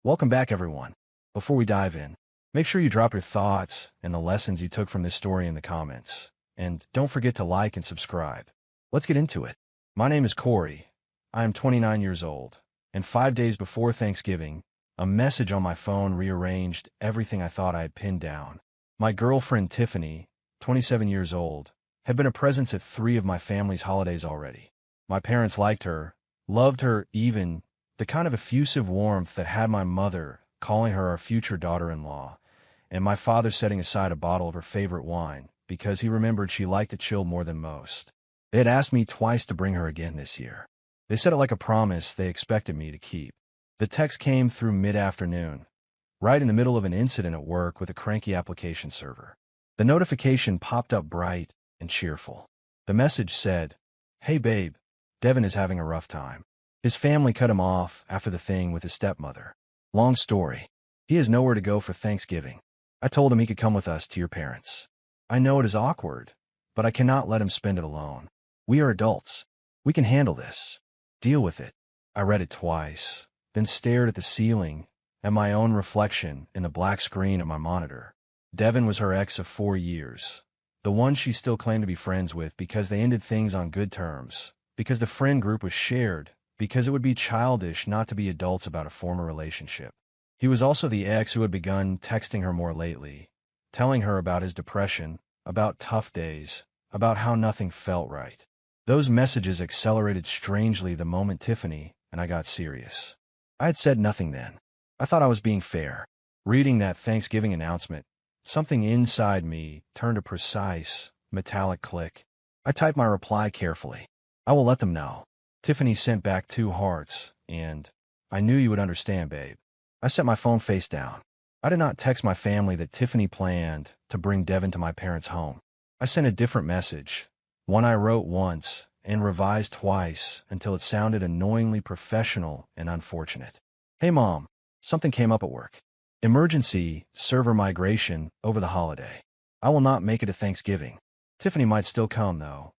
Welcome back, everyone. Before we dive in, make sure you drop your thoughts and the lessons you took from this story in the comments. And don't forget to like and subscribe. Let's get into it. My name is Corey. I am 29 years old. And 5 days before Thanksgiving, a message on my phone rearranged everything I thought I had pinned down. My girlfriend, Tiffany, 27 years old, had been a presence at 3 of my family's holidays already. My parents liked her, loved her, even the kind of effusive warmth that had my mother calling her our future daughter-in-law, and my father setting aside a bottle of her favorite wine because he remembered she liked to chill more than most. They had asked me twice to bring her again this year. They said it like a promise they expected me to keep. The text came through mid-afternoon, right in the middle of an incident at work with a cranky application server. The notification popped up bright and cheerful. The message said, "Hey babe, Devin is having a rough time. His family cut him off after the thing with his stepmother. Long story. He has nowhere to go for Thanksgiving. I told him he could come with us to your parents. I know it is awkward, but I cannot let him spend it alone. We are adults. We can handle this. Deal with it." I read it twice, then stared at the ceiling, at my own reflection in the black screen of my monitor. Devin was her ex of 4 years, the one she still claimed to be friends with because they ended things on good terms, because the friend group was shared, because it would be childish not to be adults about a former relationship. He was also the ex who had begun texting her more lately, telling her about his depression, about tough days, about how nothing felt right. Those messages accelerated strangely the moment Tiffany and I got serious. I had said nothing then. I thought I was being fair. Reading that Thanksgiving announcement, something inside me turned a precise, metallic click. I typed my reply carefully. "I will let them know." Tiffany sent back 2 hearts, and "I knew you would understand, babe." I set my phone face down. I did not text my family that Tiffany planned to bring Devin to my parents' home. I sent a different message, one I wrote once and revised twice until it sounded annoyingly professional and unfortunate. "Hey mom, something came up at work. Emergency server migration over the holiday. I will not make it to Thanksgiving. Tiffany might still come, though."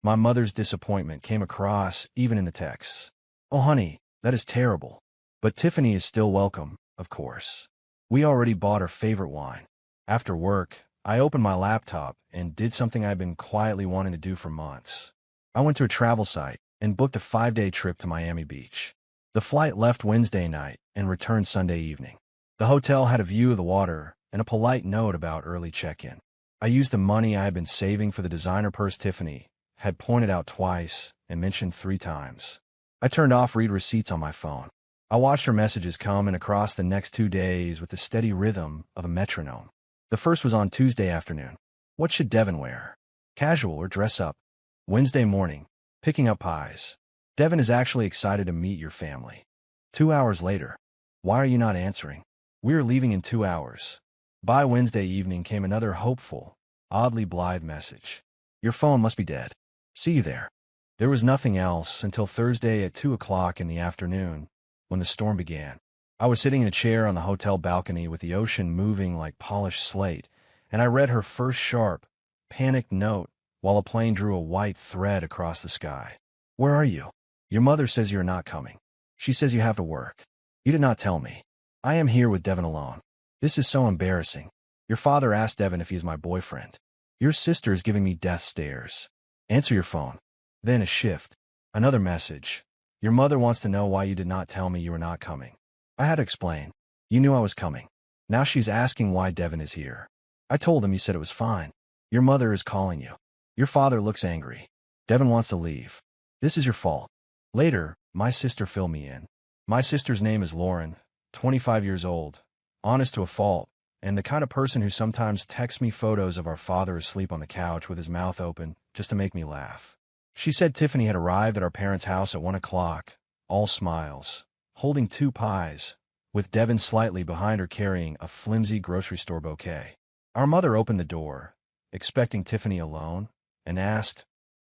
My mother's disappointment came across even in the texts. "Oh, honey, that is terrible. But Tiffany is still welcome, of course. We already bought her favorite wine." After work, I opened my laptop and did something I've been quietly wanting to do for months. I went to a travel site and booked a 5-day trip to Miami Beach. The flight left Wednesday night and returned Sunday evening. The hotel had a view of the water and a polite note about early check-in. I used the money I had been saving for the designer purse Tiffany had pointed out twice and mentioned 3 times. I turned off read receipts on my phone. I watched her messages come in across the next 2 days with the steady rhythm of a metronome. The first was on Tuesday afternoon. "What should Devin wear? Casual or dress up?" Wednesday morning. "Picking up pies. Devin is actually excited to meet your family." 2 hours later. "Why are you not answering? We are leaving in 2 hours." By Wednesday evening came another hopeful, oddly blithe message. "Your phone must be dead. See you there." There was nothing else until Thursday at 2 o'clock in the afternoon, when the storm began. I was sitting in a chair on the hotel balcony with the ocean moving like polished slate, and I read her first sharp, panicked note while a plane drew a white thread across the sky. "Where are you? Your mother says you are not coming. She says you have to work. You did not tell me. I am here with Devin alone. This is so embarrassing. Your father asked Devin if he is my boyfriend. Your sister is giving me death stares. Answer your phone." Then a shift. Another message. "Your mother wants to know why you did not tell me you were not coming." I had to explain. "You knew I was coming. Now she's asking why Devin is here. I told him you said it was fine. Your mother is calling you. Your father looks angry. Devin wants to leave. This is your fault." Later, my sister filled me in. My sister's name is Lauren, 25 years old, honest to a fault, and the kind of person who sometimes texts me photos of our father asleep on the couch with his mouth open just to make me laugh. She said Tiffany had arrived at our parents' house at 1 o'clock, all smiles, holding 2 pies, with Devin slightly behind her carrying a flimsy grocery store bouquet. Our mother opened the door, expecting Tiffany alone, and asked,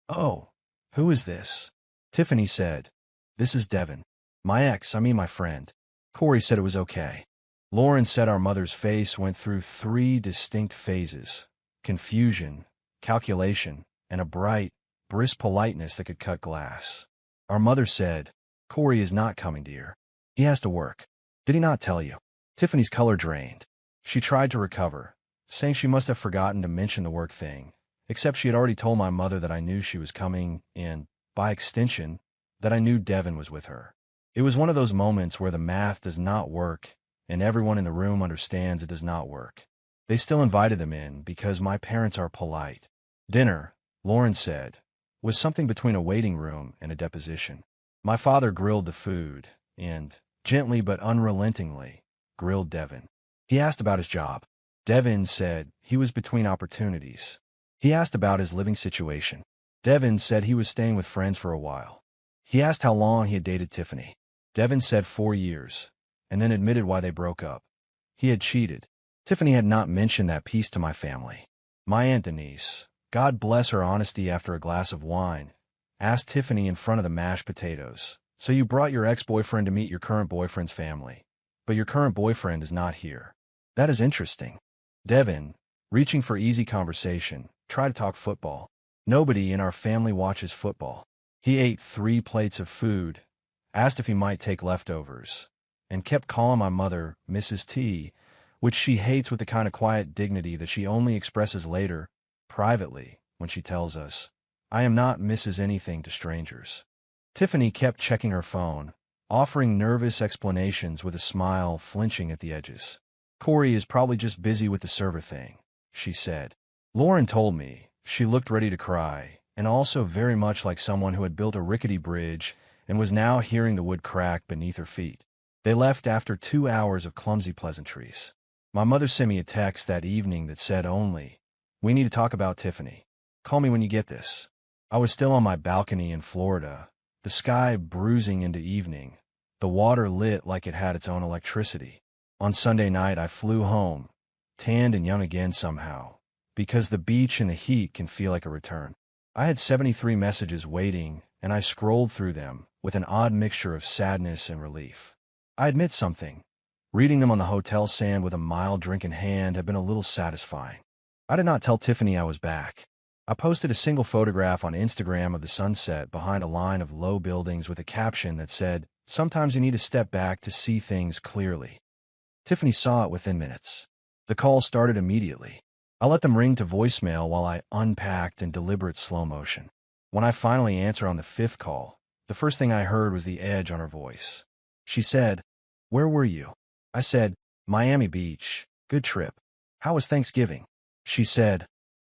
"Oh, who is this?" Tiffany said, "This is Devin. My ex, my friend." Corey said it was okay. Lauren said our mother's face went through 3 distinct phases: confusion, calculation, and a bright, brisk politeness that could cut glass. Our mother said, "Corey is not coming, dear. He has to work. Did he not tell you? Tiffany's color drained. She tried to recover, saying she must have forgotten to mention the work thing, except she had already told my mother that I knew she was coming and, by extension, that I knew Devin was with her. It was one of those moments where the math does not work, and everyone in the room understands it does not work. They still invited them in because my parents are polite. Dinner, Lauren said, was something between a waiting room and a deposition. My father grilled the food and, gently but unrelentingly, grilled Devin. He asked about his job. Devin said he was between opportunities. He asked about his living situation. Devin said he was staying with friends for a while. He asked how long he had dated Tiffany. Devin said 4 years, and then admitted why they broke up. He had cheated. Tiffany had not mentioned that piece to my family. My Aunt Denise, God bless her honesty after a glass of wine, asked Tiffany in front of the mashed potatoes, "So you brought your ex-boyfriend to meet your current boyfriend's family, but your current boyfriend is not here. That is interesting." Devin, reaching for easy conversation, tried to talk football. Nobody in our family watches football. He ate 3 plates of food, asked if he might take leftovers, and kept calling my mother Mrs. T, which she hates with the kind of quiet dignity that she only expresses later, privately, when she tells us, "I am not Mrs. anything to strangers." Tiffany kept checking her phone, offering nervous explanations with a smile flinching at the edges. "Corey is probably just busy with the server thing," she said. Lauren told me she looked ready to cry, and also very much like someone who had built a rickety bridge and was now hearing the wood crack beneath her feet. They left after 2 hours of clumsy pleasantries. My mother sent me a text that evening that said only, "We need to talk about Tiffany. Call me when you get this." I was still on my balcony in Florida, the sky bruising into evening, the water lit like it had its own electricity. On Sunday night I flew home, tanned and young again somehow, because the beach and the heat can feel like a return. I had 73 messages waiting, and I scrolled through them with an odd mixture of sadness and relief. I admit something. Reading them on the hotel sand with a mild drink in hand had been a little satisfying. I did not tell Tiffany I was back. I posted a single photograph on Instagram of the sunset behind a line of low buildings with a caption that said, "Sometimes you need to step back to see things clearly." Tiffany saw it within minutes. The call started immediately. I let them ring to voicemail while I unpacked in deliberate slow motion. When I finally answered on the 5th call, the first thing I heard was the edge on her voice. She said, "Where were you?" I said, "Miami Beach. Good trip. How was Thanksgiving?" She said,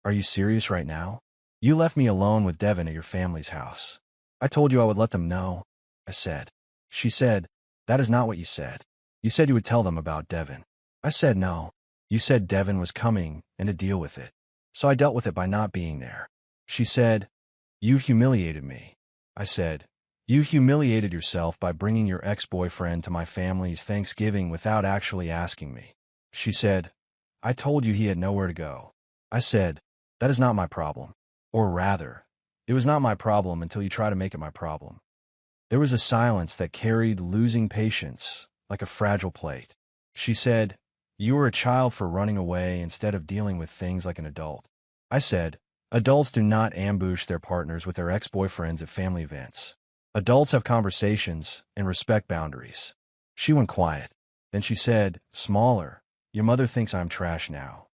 "Are you serious right now? You left me alone with Devin at your family's house." "I told you I would let them know," I said. She said, "That is not what you said. You said you would tell them about Devin." I said no. "You said Devin was coming and to deal with it. So I dealt with it by not being there." She said, "You humiliated me." I said, "You humiliated yourself by bringing your ex-boyfriend to my family's Thanksgiving without actually asking me." She said, "I told you he had nowhere to go." I said, "That is not my problem. Or rather, it was not my problem until you try to make it my problem." There was a silence that carried losing patience, like a fragile plate. She said, "You were a child for running away instead of dealing with things like an adult." I said, "Adults do not ambush their partners with their ex-boyfriends at family events. Adults have conversations and respect boundaries." She went quiet. Then she said, smaller, "Your mother thinks I'm trash now."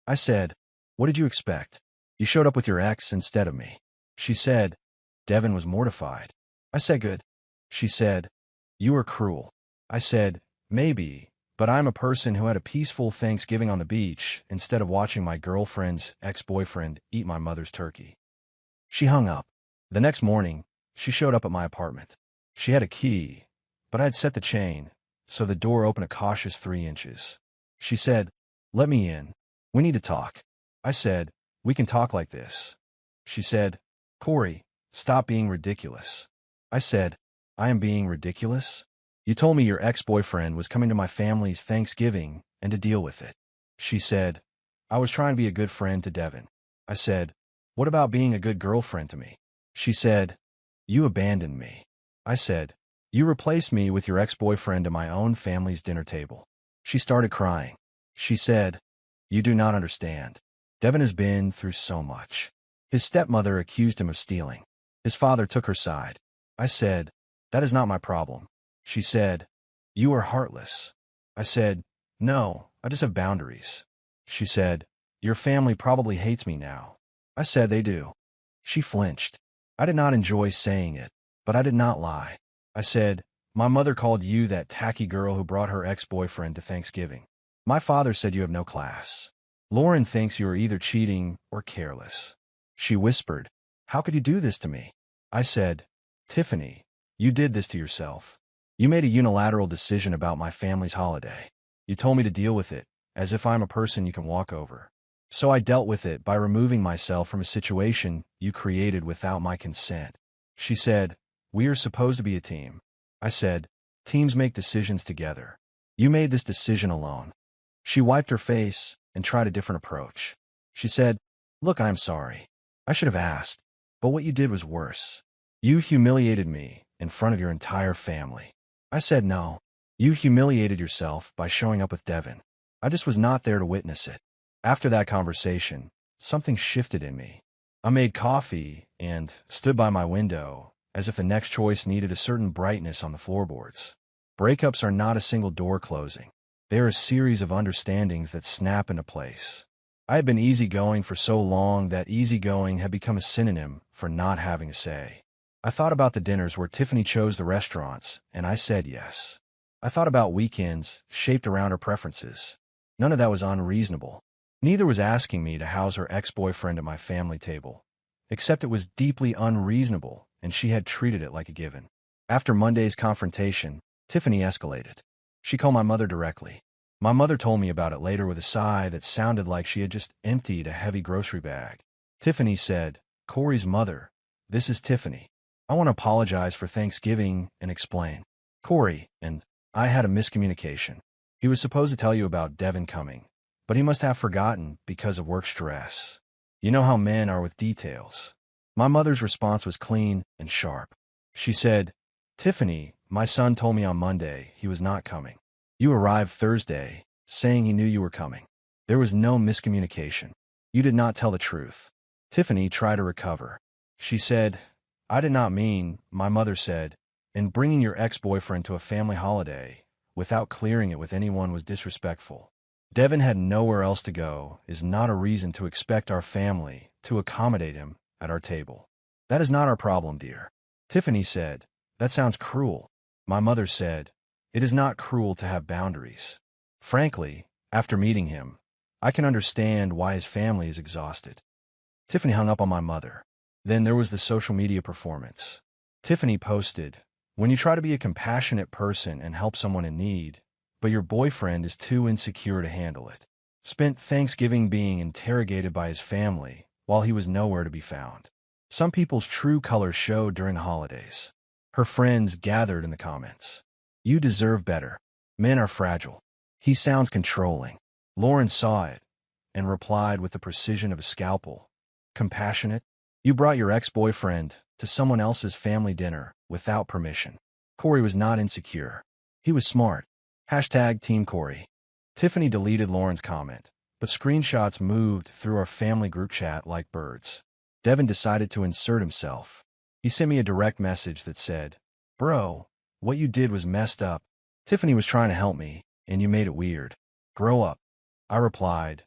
I said, "What did you expect? You showed up with your ex instead of me." She said, "Devin was mortified." I said, "Good." She said, "You are cruel." I said, "Maybe, but I'm a person who had a peaceful Thanksgiving on the beach instead of watching my girlfriend's ex-boyfriend eat my mother's turkey." She hung up. The next morning, she showed up at my apartment. She had a key, but I had set the chain, so the door opened a cautious 3 inches. She said, "Let me in. We need to talk." I said, "We can talk like this." She said, "Corey, stop being ridiculous." I said, "I am being ridiculous? You told me your ex-boyfriend was coming to my family's Thanksgiving and to deal with it." She said, "I was trying to be a good friend to Devin." I said, "What about being a good girlfriend to me?" She said, "You abandoned me." I said, "You replaced me with your ex-boyfriend at my own family's dinner table." She started crying. She said, "You do not understand. Devin has been through so much. His stepmother accused him of stealing. His father took her side." I said, "That is not my problem." She said, You are heartless. I said, no, I just have boundaries. She said, your family probably hates me now. I said they do. She flinched. I did not enjoy saying it, but I did not lie. I said, my mother called you that tacky girl who brought her ex-boyfriend to Thanksgiving. My father said you have no class. Lauren thinks you are either cheating or careless. She whispered, how could you do this to me? I said, Tiffany, you did this to yourself. You made a unilateral decision about my family's holiday. You told me to deal with it, as if I'm a person you can walk over. So I dealt with it by removing myself from a situation you created without my consent. She said, we are supposed to be a team. I said, teams make decisions together. You made this decision alone. She wiped her face and tried a different approach. She said, look, I'm sorry. I should have asked, but what you did was worse. You humiliated me in front of your entire family. I said no. You humiliated yourself by showing up with Devin. I just was not there to witness it. After that conversation, something shifted in me. I made coffee and stood by my window as if the next choice needed a certain brightness on the floorboards. Breakups are not a single door closing. They are a series of understandings that snap into place. I had been easygoing for so long that easygoing had become a synonym for not having a say. I thought about the dinners where Tiffany chose the restaurants, and I said yes. I thought about weekends shaped around her preferences. None of that was unreasonable. Neither was asking me to house her ex-boyfriend at my family table, except it was deeply unreasonable, and she had treated it like a given. After Monday's confrontation, Tiffany escalated. She called my mother directly. My mother told me about it later with a sigh that sounded like she had just emptied a heavy grocery bag. Tiffany said, Corey's mother, this is Tiffany. I want to apologize for Thanksgiving and explain. Corey and I had a miscommunication. He was supposed to tell you about Devin coming, but he must have forgotten because of work stress. You know how men are with details. My mother's response was clean and sharp. She said, Tiffany, my son told me on Monday he was not coming. You arrived Thursday, saying he knew you were coming. There was no miscommunication. You did not tell the truth. Tiffany tried to recover. She said, I did not mean, my mother said, and bringing your ex-boyfriend to a family holiday without clearing it with anyone was disrespectful. Devin had nowhere else to go is not a reason to expect our family to accommodate him at our table. That is not our problem, dear. Tiffany said, that sounds cruel. My mother said, it is not cruel to have boundaries. Frankly, after meeting him, I can understand why his family is exhausted. Tiffany hung up on my mother. Then there was the social media performance. Tiffany posted, when you try to be a compassionate person and help someone in need, but your boyfriend is too insecure to handle it. Spent Thanksgiving being interrogated by his family while he was nowhere to be found. Some people's true colors showed during the holidays. Her friends gathered in the comments. You deserve better. Men are fragile. He sounds controlling. Lauren saw it and replied with the precision of a scalpel. Compassionate? You brought your ex-boyfriend to someone else's family dinner without permission. Corey was not insecure. He was smart. Hashtag Team Corey. Tiffany deleted Lauren's comment, but screenshots moved through our family group chat like birds. Devin decided to insert himself. He sent me a direct message that said, Bro, what you did was messed up. Tiffany was trying to help me, and you made it weird. Grow up. I replied,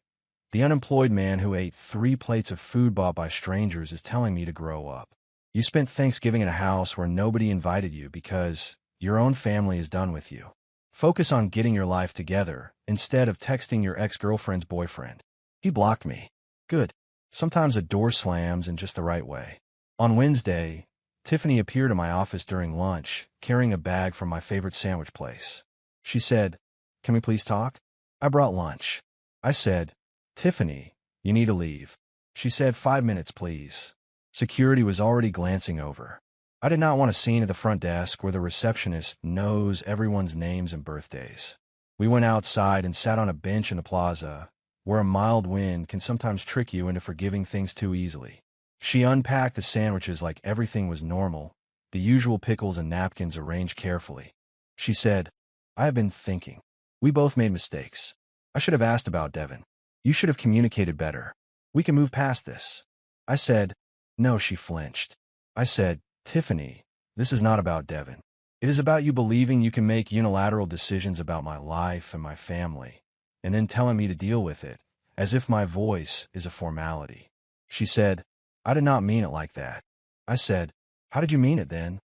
the unemployed man who ate 3 plates of food bought by strangers is telling me to grow up. You spent Thanksgiving in a house where nobody invited you because your own family is done with you. Focus on getting your life together instead of texting your ex-girlfriend's boyfriend. He blocked me. Good. Sometimes a door slams in just the right way. On Wednesday, Tiffany appeared in my office during lunch, carrying a bag from my favorite sandwich place. She said, can we please talk? I brought lunch. I said, Tiffany, you need to leave. She said, 5 minutes, please. Security was already glancing over. I did not want a scene at the front desk where the receptionist knows everyone's names and birthdays. We went outside and sat on a bench in the plaza, where a mild wind can sometimes trick you into forgiving things too easily. She unpacked the sandwiches like everything was normal, the usual pickles and napkins arranged carefully. She said, I have been thinking. We both made mistakes. I should have asked about Devin. You should have communicated better. We can move past this. I said, no, she flinched. I said, Tiffany, this is not about Devin. It is about you believing you can make unilateral decisions about my life and my family, and then telling me to deal with it, as if my voice is a formality. She said, I did not mean it like that. I said, how did you mean it then?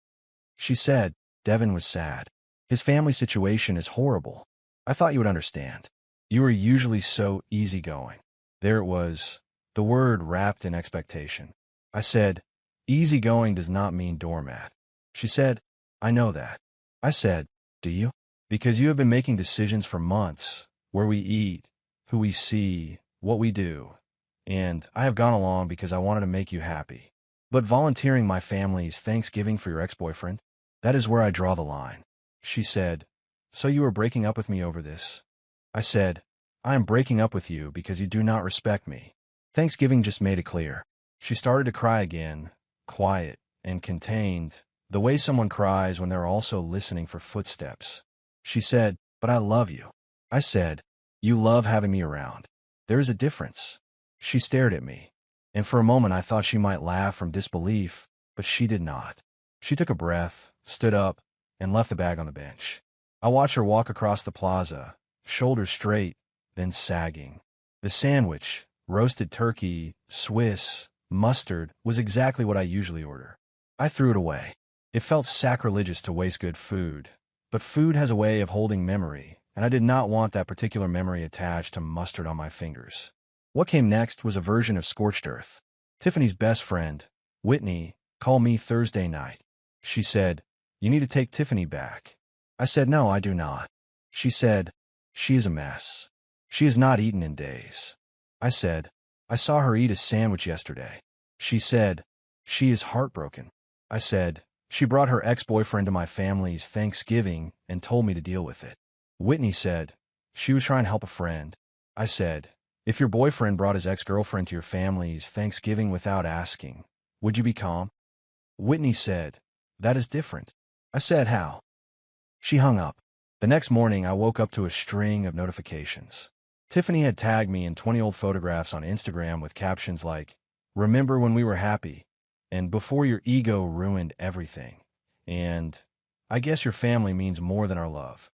She said, Devin was sad. His family situation is horrible. I thought you would understand. You are usually so easygoing. There it was, the word wrapped in expectation. I said, easygoing does not mean doormat. She said, I know that. I said, do you? Because you have been making decisions for months, where we eat, who we see, what we do. And I have gone along because I wanted to make you happy. But volunteering my family's Thanksgiving for your ex-boyfriend, that is where I draw the line. She said, so you are breaking up with me over this? I said, I am breaking up with you because you do not respect me. Thanksgiving just made it clear. She started to cry again, quiet and contained, the way someone cries when they're also listening for footsteps. She said, but I love you. I said, you love having me around. There is a difference. She stared at me, and for a moment I thought she might laugh from disbelief, but she did not. She took a breath, stood up, and left the bag on the bench. I watched her walk across the plaza, shoulders straight, then sagging. The sandwich, roasted turkey, Swiss, mustard, was exactly what I usually order. I threw it away. It felt sacrilegious to waste good food, but food has a way of holding memory, and I did not want that particular memory attached to mustard on my fingers. What came next was a version of scorched earth. Tiffany's best friend, Whitney, called me Thursday night. She said, you need to take Tiffany back. I said, no, I do not. She said, she is a mess. She has not eaten in days. I said, I saw her eat a sandwich yesterday. She said, she is heartbroken. I said, she brought her ex-boyfriend to my family's Thanksgiving and told me to deal with it. Whitney said, she was trying to help a friend. I said, if your boyfriend brought his ex-girlfriend to your family's Thanksgiving without asking, would you be calm? Whitney said, that is different. I said, how? She hung up. The next morning, I woke up to a string of notifications. Tiffany had tagged me in 20 old photographs on Instagram with captions like, remember when we were happy, and before your ego ruined everything, and I guess your family means more than our love.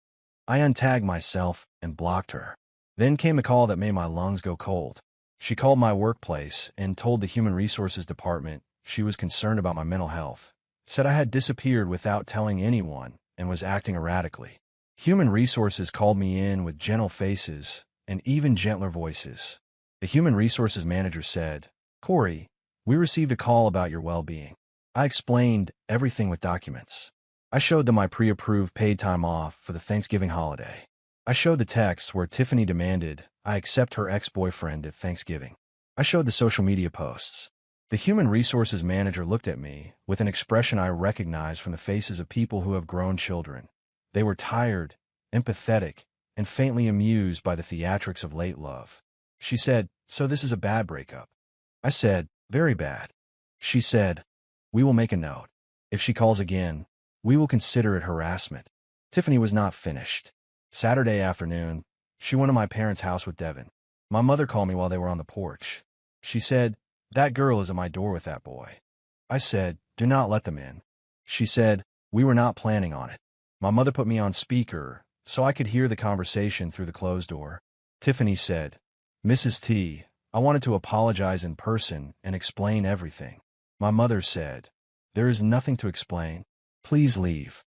I untagged myself and blocked her. Then came a call that made my lungs go cold. She called my workplace and told the Human Resources Department she was concerned about my mental health, said I had disappeared without telling anyone and was acting erratically. Human Resources called me in with gentle faces and even gentler voices. The Human Resources manager said, Corey, we received a call about your well-being. I explained everything with documents. I showed them my pre-approved paid time off for the Thanksgiving holiday. I showed the text where Tiffany demanded I accept her ex-boyfriend at Thanksgiving. I showed the social media posts. The Human Resources manager looked at me with an expression I recognized from the faces of people who have grown children. They were tired, empathetic, and faintly amused by the theatrics of late love. She said, so this is a bad breakup. I said, very bad. She said, we will make a note. If she calls again, we will consider it harassment. Tiffany was not finished. Saturday afternoon, she went to my parents' house with Devin. My mother called me while they were on the porch. She said, that girl is at my door with that boy. I said, do not let them in. She said, we were not planning on it. My mother put me on speaker so I could hear the conversation through the closed door. Tiffany said, Mrs. T, I wanted to apologize in person and explain everything. My mother said, there is nothing to explain. Please leave.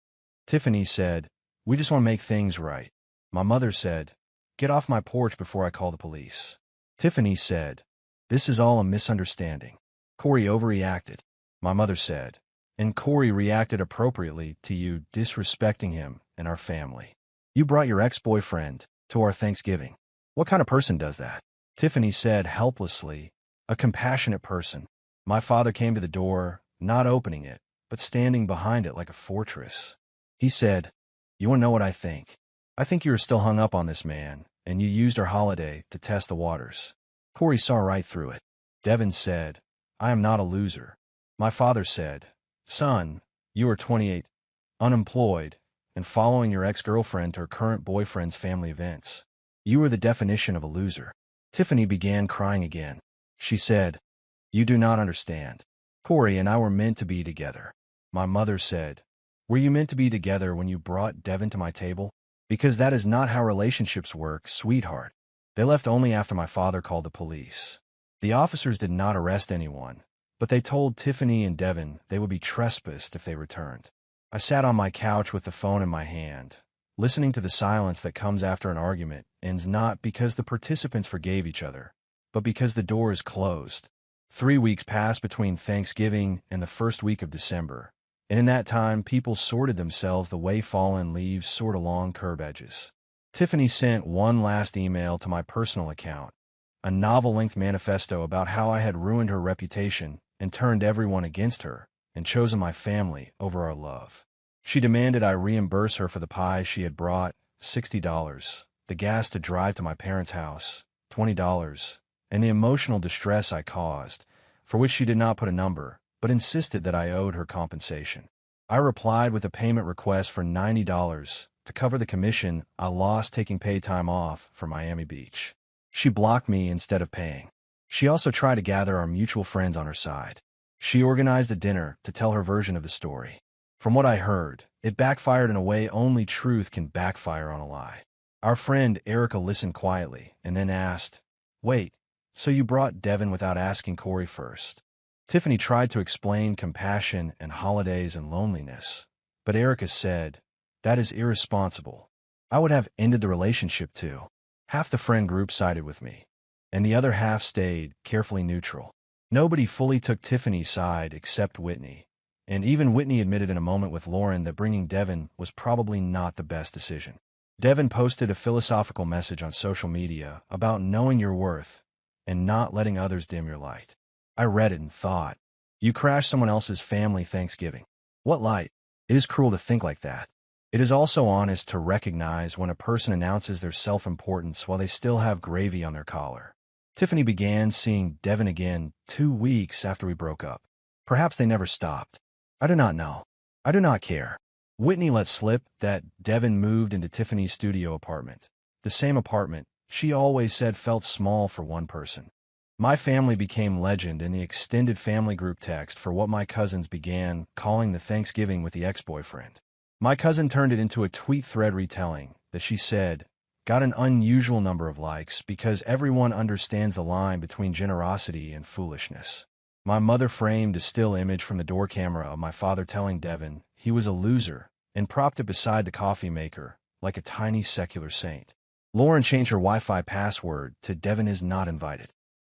Tiffany said, we just want to make things right. My mother said, get off my porch before I call the police. Tiffany said, this is all a misunderstanding. Corey overreacted. My mother said, and Corey reacted appropriately to you disrespecting him and our family. You brought your ex-boyfriend to our Thanksgiving. What kind of person does that? Tiffany said helplessly, a compassionate person. My father came to the door, not opening it, but standing behind it like a fortress. He said, you want to know what I think? I think you are still hung up on this man, and you used our holiday to test the waters. Corey saw right through it. Devin said, I am not a loser. My father said, son, you are 28, unemployed, and following your ex-girlfriend to her current boyfriend's family events. You are the definition of a loser. Tiffany began crying again. She said, you do not understand. Corey and I were meant to be together. My mother said, Were you meant to be together when you brought Devin to my table? Because that is not how relationships work, sweetheart. They left only after my father called the police. The officers did not arrest anyone, but they told Tiffany and Devin they would be trespassed if they returned. I sat on my couch with the phone in my hand, listening to the silence that comes after an argument ends, not because the participants forgave each other, but because the door is closed. 3 weeks passed between Thanksgiving and the first week of December, and in that time people sorted themselves the way fallen leaves sort along curb edges. Tiffany sent one last email to my personal account, a novel-length manifesto about how I had ruined her reputation and turned everyone against her and chosen my family over our love. She demanded I reimburse her for the pie she had brought, $60, the gas to drive to my parents' house, $20, and the emotional distress I caused, for which she did not put a number, but insisted that I owed her compensation. I replied with a payment request for $90 to cover the commission I lost taking paid time off for Miami Beach. She blocked me instead of paying. She also tried to gather our mutual friends on her side. She organized a dinner to tell her version of the story. From what I heard, it backfired in a way only truth can backfire on a lie. Our friend Erica listened quietly and then asked, "Wait, so you brought Devin without asking Corey first?" Tiffany tried to explain compassion and holidays and loneliness, but Erica said, "That is irresponsible. I would have ended the relationship too." Half the friend group sided with me, and the other half stayed carefully neutral. Nobody fully took Tiffany's side except Whitney, and even Whitney admitted in a moment with Lauren that bringing Devin was probably not the best decision. Devin posted a philosophical message on social media about knowing your worth and not letting others dim your light. I read it and thought, you crashed someone else's family Thanksgiving. What light? It is cruel to think like that. It is also honest to recognize when a person announces their self-importance while they still have gravy on their collar. Tiffany began seeing Devin again 2 weeks after we broke up. Perhaps they never stopped. I do not know. I do not care. Whitney let slip that Devin moved into Tiffany's studio apartment. The same apartment she always said felt small for one person. My family became legend in the extended family group text for what my cousins began calling the Thanksgiving with the ex-boyfriend. My cousin turned it into a tweet thread retelling that she said got an unusual number of likes because everyone understands the line between generosity and foolishness. My mother framed a still image from the door camera of my father telling Devin he was a loser and propped it beside the coffee maker like a tiny secular saint. Lauren changed her Wi-Fi password to Devin is not invited.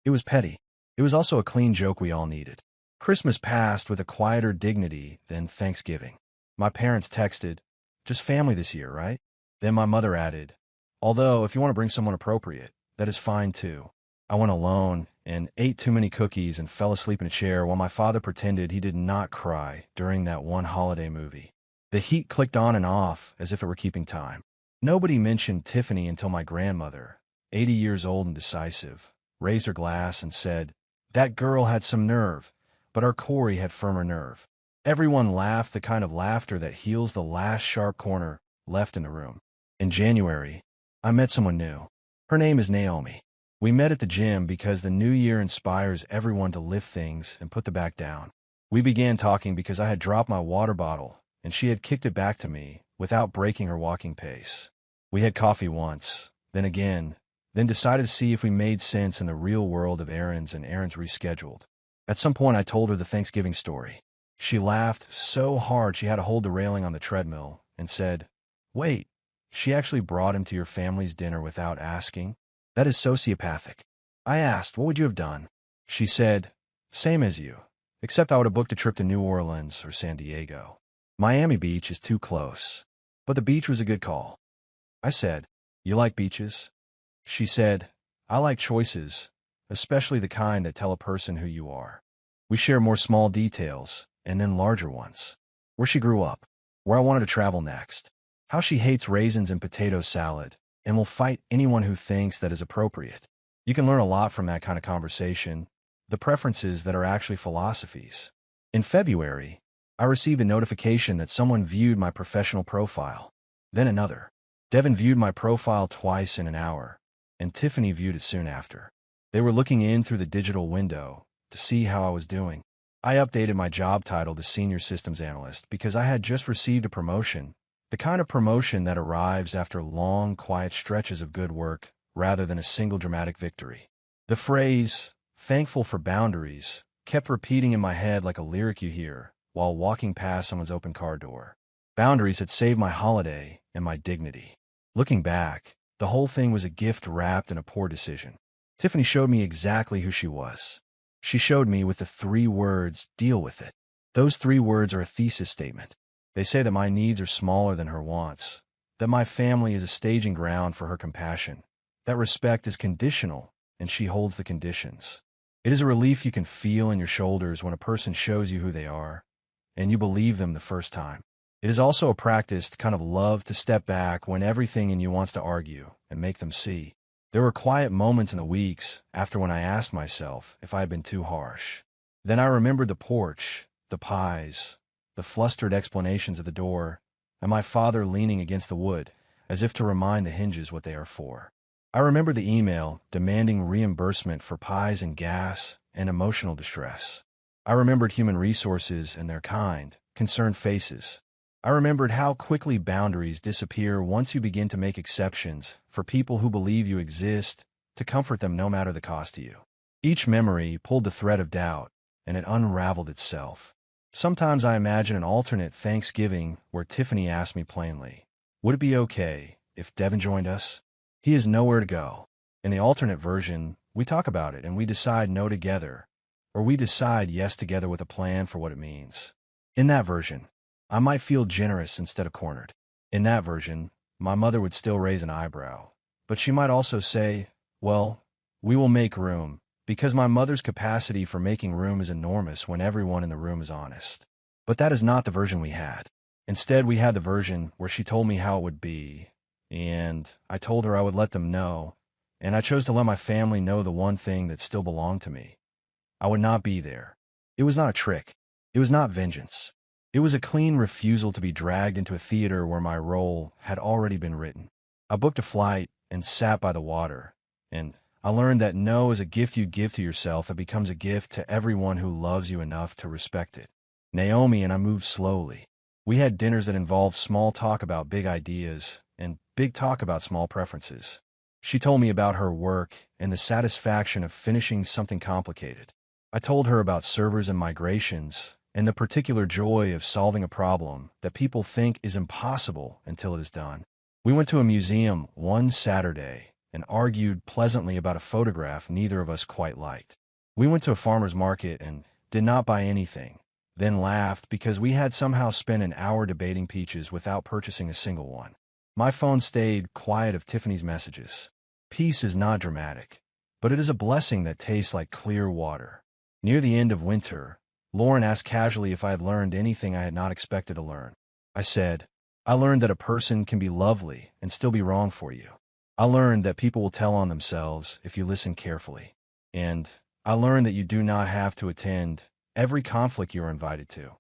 It was petty. It was also a clean joke we all needed. Christmas passed with a quieter dignity than Thanksgiving. My parents texted, "Just family this year, right?" Then my mother added, "Although, if you want to bring someone appropriate, that is fine too." I went alone and ate too many cookies and fell asleep in a chair while my father pretended he did not cry during that one holiday movie. The heat clicked on and off as if it were keeping time. Nobody mentioned Tiffany until my grandmother, 80 years old and decisive, raised her glass and said, "That girl had some nerve, but our Corey had firmer nerve." Everyone laughed, the kind of laughter that heals the last sharp corner left in the room. In January, I met someone new. Her name is Naomi. We met at the gym because the new year inspires everyone to lift things and put the back down. We began talking because I had dropped my water bottle and she had kicked it back to me without breaking her walking pace. We had coffee once, then again, then decided to see if we made sense in the real world of errands and errands rescheduled. At some point I told her the Thanksgiving story. She laughed so hard she had to hold the railing on the treadmill and said, "Wait, she actually brought him to your family's dinner without asking? That is sociopathic." I asked, "What would you have done?" She said, "Same as you, except I would have booked a trip to New Orleans or San Diego. Miami Beach is too close." But the beach was a good call. I said, "You like beaches?" She said, "I like choices, especially the kind that tell a person who you are." We share more small details, and then larger ones. Where she grew up, where I wanted to travel next, how she hates raisins and potato salad, and will fight anyone who thinks that is appropriate. You can learn a lot from that kind of conversation, the preferences that are actually philosophies. In February, I received a notification that someone viewed my professional profile. Then another. Devin viewed my profile twice in an hour, and Tiffany viewed it soon after. They were looking in through the digital window to see how I was doing. I updated my job title to Senior Systems Analyst because I had just received a promotion, the kind of promotion that arrives after long, quiet stretches of good work rather than a single dramatic victory. The phrase, "thankful for boundaries," kept repeating in my head like a lyric you hear while walking past someone's open car door. Boundaries had saved my holiday and my dignity. Looking back, the whole thing was a gift wrapped in a poor decision. Tiffany showed me exactly who she was. She showed me with the 3 words, "deal with it." Those 3 words are a thesis statement. They say that my needs are smaller than her wants, that my family is a staging ground for her compassion, that respect is conditional and she holds the conditions. It is a relief you can feel in your shoulders when a person shows you who they are, and you believe them the first time. It is also a practiced kind of love to step back when everything in you wants to argue and make them see. There were quiet moments in the weeks after when I asked myself if I had been too harsh. Then I remembered the porch, the pies, the flustered explanations of the door, and my father leaning against the wood, as if to remind the hinges what they are for. I remember the email demanding reimbursement for pies and gas and emotional distress. I remembered human resources and their kind, concerned faces. I remembered how quickly boundaries disappear once you begin to make exceptions for people who believe you exist to comfort them no matter the cost to you. Each memory pulled the thread of doubt, and it unraveled itself. Sometimes I imagine an alternate Thanksgiving where Tiffany asked me plainly, "Would it be okay if Devin joined us? He has nowhere to go." In the alternate version, we talk about it and we decide no together, or we decide yes together with a plan for what it means. In that version, I might feel generous instead of cornered. In that version, my mother would still raise an eyebrow, but she might also say, "Well, we will make room," because my mother's capacity for making room is enormous when everyone in the room is honest. But that is not the version we had. Instead, we had the version where she told me how it would be, and I told her I would let them know, and I chose to let my family know the one thing that still belonged to me. I would not be there. It was not a trick. It was not vengeance. It was a clean refusal to be dragged into a theater where my role had already been written. I booked a flight and sat by the water, and I learned that no is a gift you give to yourself that becomes a gift to everyone who loves you enough to respect it. Naomi and I moved slowly. We had dinners that involved small talk about big ideas and big talk about small preferences. She told me about her work and the satisfaction of finishing something complicated. I told her about servers and migrations and the particular joy of solving a problem that people think is impossible until it is done. We went to a museum one Saturday and argued pleasantly about a photograph neither of us quite liked. We went to a farmer's market and did not buy anything, then laughed because we had somehow spent an hour debating peaches without purchasing a single one. My phone stayed quiet of Tiffany's messages. Peace is not dramatic, but it is a blessing that tastes like clear water. Near the end of winter, Lauren asked casually if I had learned anything I had not expected to learn. I said, "I learned that a person can be lovely and still be wrong for you. I learned that people will tell on themselves if you listen carefully. And I learned that you do not have to attend every conflict you are invited to."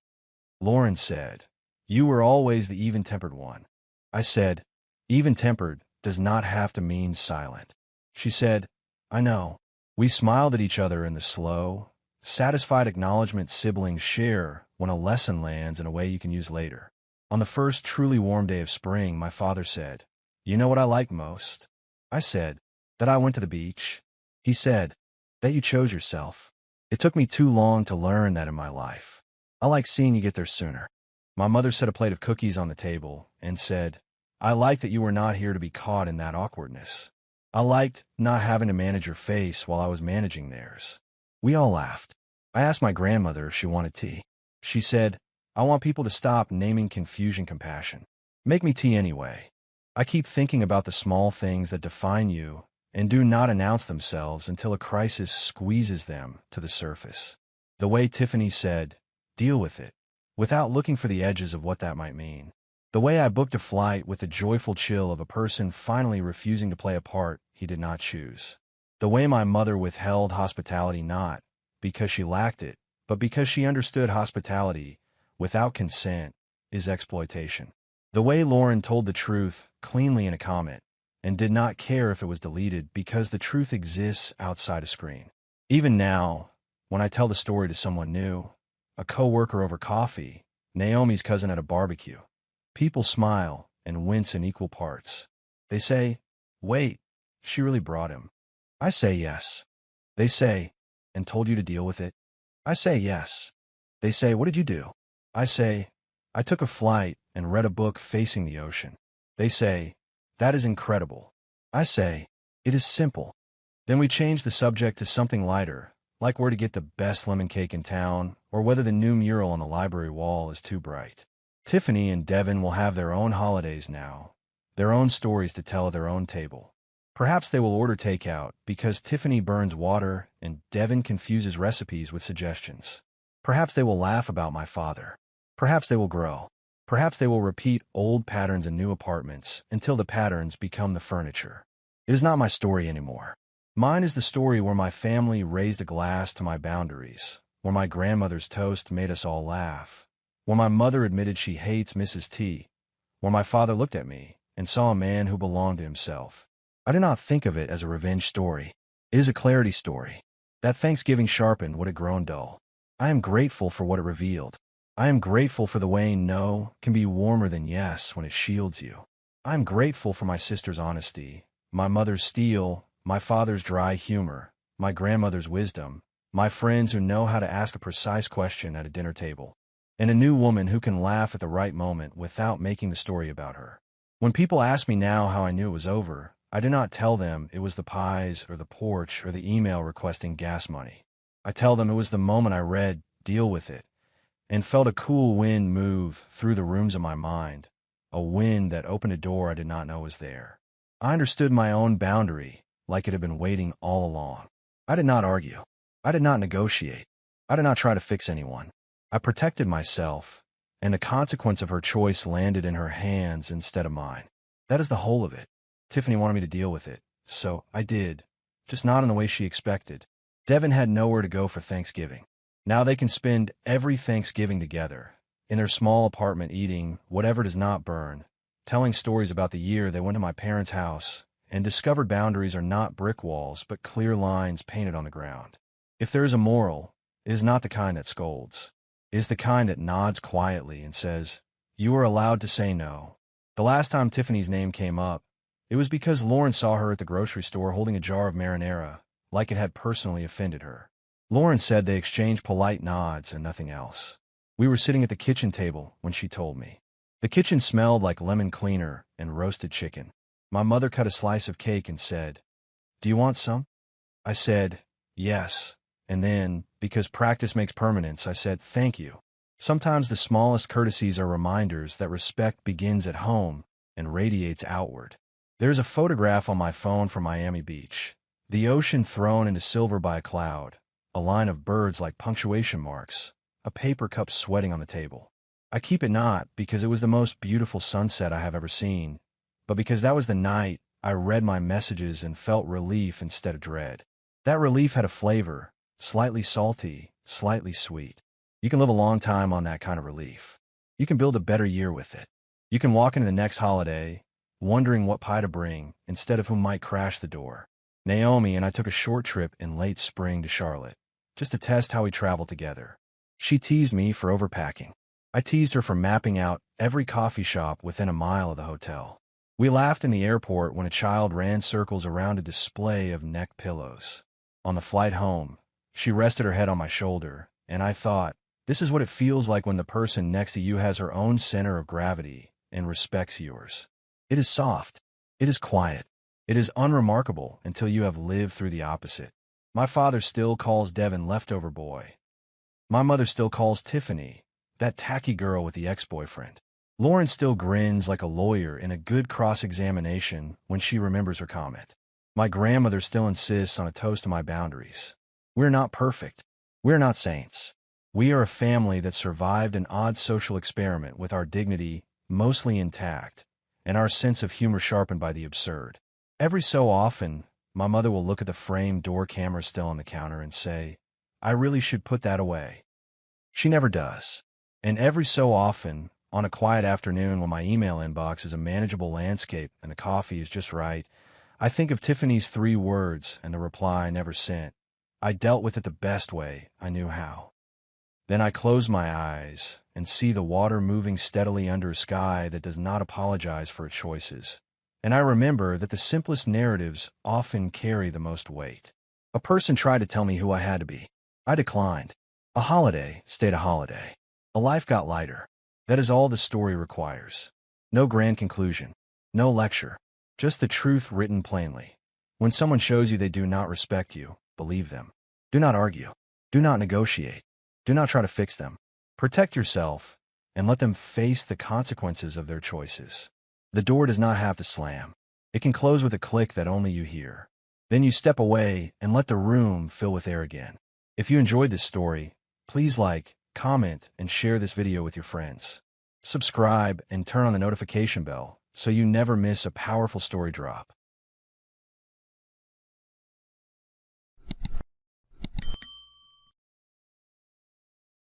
Lauren said, "You were always the even-tempered one." I said, "Even-tempered does not have to mean silent." She said, "I know." We smiled at each other in the slow, satisfied acknowledgement siblings share when a lesson lands in a way you can use later. On the first truly warm day of spring, my father said, "You know what I like most?" I said, "That I went to the beach." He said, "That you chose yourself." It took me too long to learn that in my life. I like seeing you get there sooner. My mother set a plate of cookies on the table and said, "I like that you were not here to be caught in that awkwardness." I liked not having to manage your face while I was managing theirs. We all laughed. I asked my grandmother if she wanted tea. She said, "I want people to stop naming confusion compassion. Make me tea anyway." I keep thinking about the small things that define you and do not announce themselves until a crisis squeezes them to the surface. The way Tiffany said, "Deal with it," without looking for the edges of what that might mean. The way I booked a flight with the joyful chill of a person finally refusing to play a part he did not choose. The way my mother withheld hospitality not because she lacked it, but because she understood hospitality without consent is exploitation. The way Lauren told the truth cleanly in a comment and did not care if it was deleted because the truth exists outside a screen. Even now, when I tell the story to someone new, a coworker over coffee, Naomi's cousin at a barbecue. People smile and wince in equal parts. They say, "Wait, she really brought him." I say yes. They say, "And told you to deal with it?" I say yes. They say, "What did you do?" I say, "I took a flight and read a book facing the ocean." They say, "That is incredible." I say, "It is simple." Then we change the subject to something lighter, like where to get the best lemon cake in town, or whether the new mural on the library wall is too bright. Tiffany and Devin will have their own holidays now, their own stories to tell at their own table. Perhaps they will order takeout because Tiffany burns water and Devin confuses recipes with suggestions. Perhaps they will laugh about my father. Perhaps they will grow. Perhaps they will repeat old patterns in new apartments until the patterns become the furniture. It is not my story anymore. Mine is the story where my family raised a glass to my boundaries, where my grandmother's toast made us all laugh, where my mother admitted she hates Mrs. T, where my father looked at me and saw a man who belonged to himself. I do not think of it as a revenge story. It is a clarity story. That Thanksgiving sharpened what had grown dull. I am grateful for what it revealed. I am grateful for the way no can be warmer than yes when it shields you. I am grateful for my sister's honesty, my mother's steel, my father's dry humor, my grandmother's wisdom, my friends who know how to ask a precise question at a dinner table, and a new woman who can laugh at the right moment without making the story about her. When people ask me now how I knew it was over, I do not tell them it was the pies or the porch or the email requesting gas money. I tell them it was the moment I read "Deal with It" and felt a cool wind move through the rooms of my mind, a wind that opened a door I did not know was there. I understood my own boundary like it had been waiting all along. I did not argue. I did not negotiate. I did not try to fix anyone. I protected myself, and the consequence of her choice landed in her hands instead of mine. That is the whole of it. Tiffany wanted me to deal with it, so I did, just not in the way she expected. Devin had nowhere to go for Thanksgiving. Now they can spend every Thanksgiving together, in their small apartment eating whatever does not burn, telling stories about the year they went to my parents' house, and discovered boundaries are not brick walls but clear lines painted on the ground. If there is a moral, it is not the kind that scolds. It is the kind that nods quietly and says, "You are allowed to say no." The last time Tiffany's name came up, it was because Lauren saw her at the grocery store holding a jar of marinara, like it had personally offended her. Lauren said they exchanged polite nods and nothing else. We were sitting at the kitchen table when she told me. The kitchen smelled like lemon cleaner and roasted chicken. My mother cut a slice of cake and said, "Do you want some?" I said, "Yes." And then, because practice makes permanence, I said, "Thank you." Sometimes the smallest courtesies are reminders that respect begins at home and radiates outward. There is a photograph on my phone from Miami Beach. The ocean thrown into silver by a cloud, a line of birds like punctuation marks, a paper cup sweating on the table. I keep it not because it was the most beautiful sunset I have ever seen, but because that was the night I read my messages and felt relief instead of dread. That relief had a flavor, slightly salty, slightly sweet. You can live a long time on that kind of relief. You can build a better year with it. You can walk into the next holiday wondering what pie to bring instead of who might crash the door. Naomi and I took a short trip in late spring to Charlotte, just to test how we traveled together. She teased me for overpacking. I teased her for mapping out every coffee shop within a mile of the hotel. We laughed in the airport when a child ran circles around a display of neck pillows. On the flight home, she rested her head on my shoulder, and I thought, this is what it feels like when the person next to you has her own center of gravity and respects yours. It is soft. It is quiet. It is unremarkable until you have lived through the opposite. My father still calls Devin leftover boy. My mother still calls Tiffany that tacky girl with the ex-boyfriend. Lauren still grins like a lawyer in a good cross-examination when she remembers her comment. My grandmother still insists on a toast to my boundaries. We're not perfect. We're not saints. We are a family that survived an odd social experiment with our dignity mostly intact and our sense of humor sharpened by the absurd. Every so often, my mother will look at the framed door camera still on the counter and say, "I really should put that away." She never does. And every so often, on a quiet afternoon when my email inbox is a manageable landscape and the coffee is just right, I think of Tiffany's 3 words and the reply I never sent. I dealt with it the best way I knew how. Then I close my eyes and see the water moving steadily under a sky that does not apologize for its choices. And I remember that the simplest narratives often carry the most weight. A person tried to tell me who I had to be. I declined. A holiday stayed a holiday. A life got lighter. That is all the story requires. No grand conclusion. No lecture. Just the truth written plainly. When someone shows you they do not respect you, believe them. Do not argue. Do not negotiate. Do not try to fix them. Protect yourself and let them face the consequences of their choices. The door does not have to slam. It can close with a click that only you hear. Then you step away and let the room fill with air again. If you enjoyed this story, please like, comment, and share this video with your friends. Subscribe and turn on the notification bell so you never miss a powerful story drop.